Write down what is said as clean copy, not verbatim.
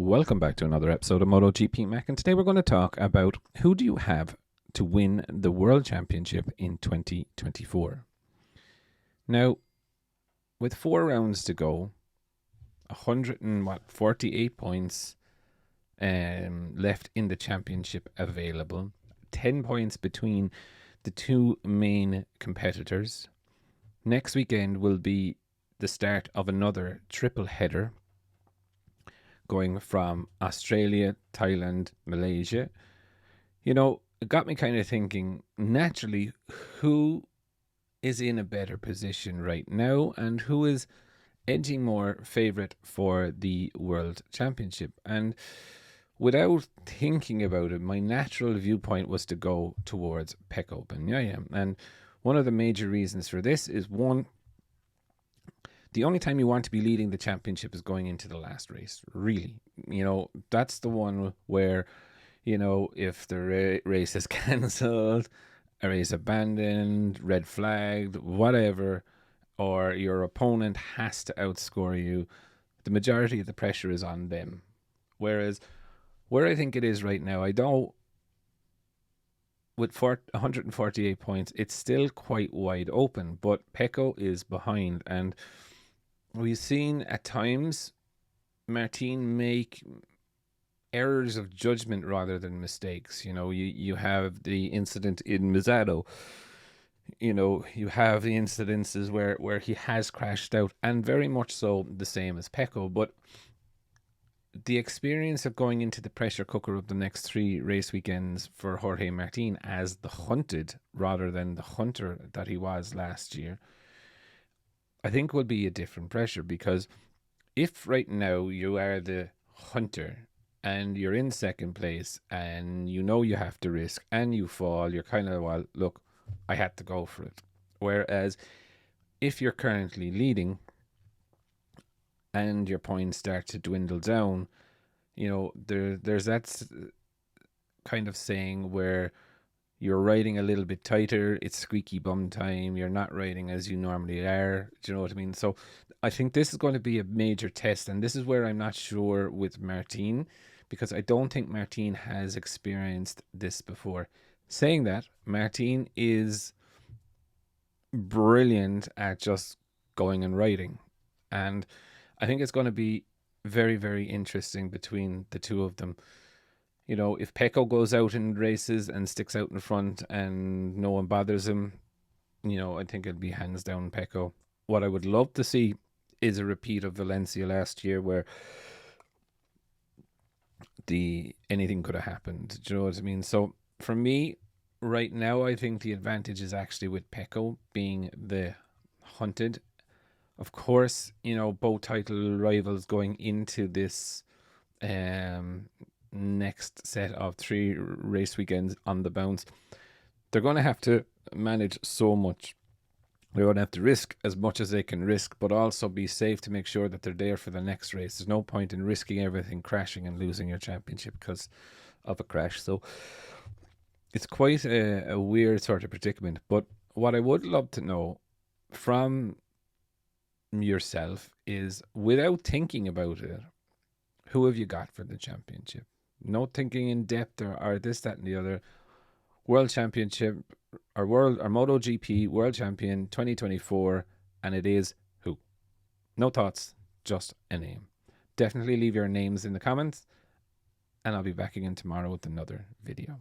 Welcome back to another episode of MotoGP Mac, and today we're going to talk about who do you have to win the World Championship in 2024. Now, with 4 rounds to go, 148 points left in the championship available, 10 points between the two main competitors. Next weekend will be the start of another triple header, going from Australia, Thailand, Malaysia. You know, it got me kind of thinking, naturally, who is in a better position right now and who is edging more favourite for the World Championship? And without thinking about it, my natural viewpoint was to go towards Pecco Bagnaia. And one of the major reasons for this is, one, the only time you want to be leading the championship is going into the last race, really. You know, that's the one where, you know, if the race is cancelled, a race abandoned, red flagged, whatever, or your opponent has to outscore you, the majority of the pressure is on them. Whereas where I think it is right now, I don't, with 148 points, it's still quite wide open, but Pecco is behind, and we've seen at times Martin make errors of judgment rather than mistakes. You know, you have the incident in Misano. You know, you have the incidences where he has crashed out, and very much so the same as Pecco. But the experience of going into the pressure cooker of the next 3 race weekends for Jorge Martin as the hunted rather than the hunter that he was last year, I think will be a different pressure, because if right now you are the hunter and you're in second place and you know you have to risk and you fall, you're kind of, well, look, I had to go for it. Whereas if you're currently leading and your points start to dwindle down, you know, there's that kind of saying where you're riding a little bit tighter, it's squeaky bum time, you're not riding as you normally are. Do you know what I mean? So I think this is going to be a major test, and this is where I'm not sure with Martin, because I don't think Martin has experienced this before. Saying that, Martin is brilliant at just going and riding, and I think it's going to be very, very interesting between the two of them. You know, if Pecco goes out in races and sticks out in front and no one bothers him, you know, I think it'd be hands down Pecco. What I would love to see is a repeat of Valencia last year, where anything could have happened. Do you know what I mean? So for me, right now, I think the advantage is actually with Pecco being the hunted. Of course, you know, both title rivals going into this next set of 3 race weekends on the bounce, they're going to have to manage so much. They're going to have to risk as much as they can risk, but also be safe to make sure that they're there for the next race. There's no point in risking everything, crashing and losing your championship because of a crash. So it's quite a weird sort of predicament. But what I would love to know from yourself is, without thinking about it, who have you got for the championship? No thinking in depth or this, that, and the other. World Championship or MotoGP World Champion 2024, and it is who? No thoughts, just a name. Definitely leave your names in the comments, and I'll be back again tomorrow with another video.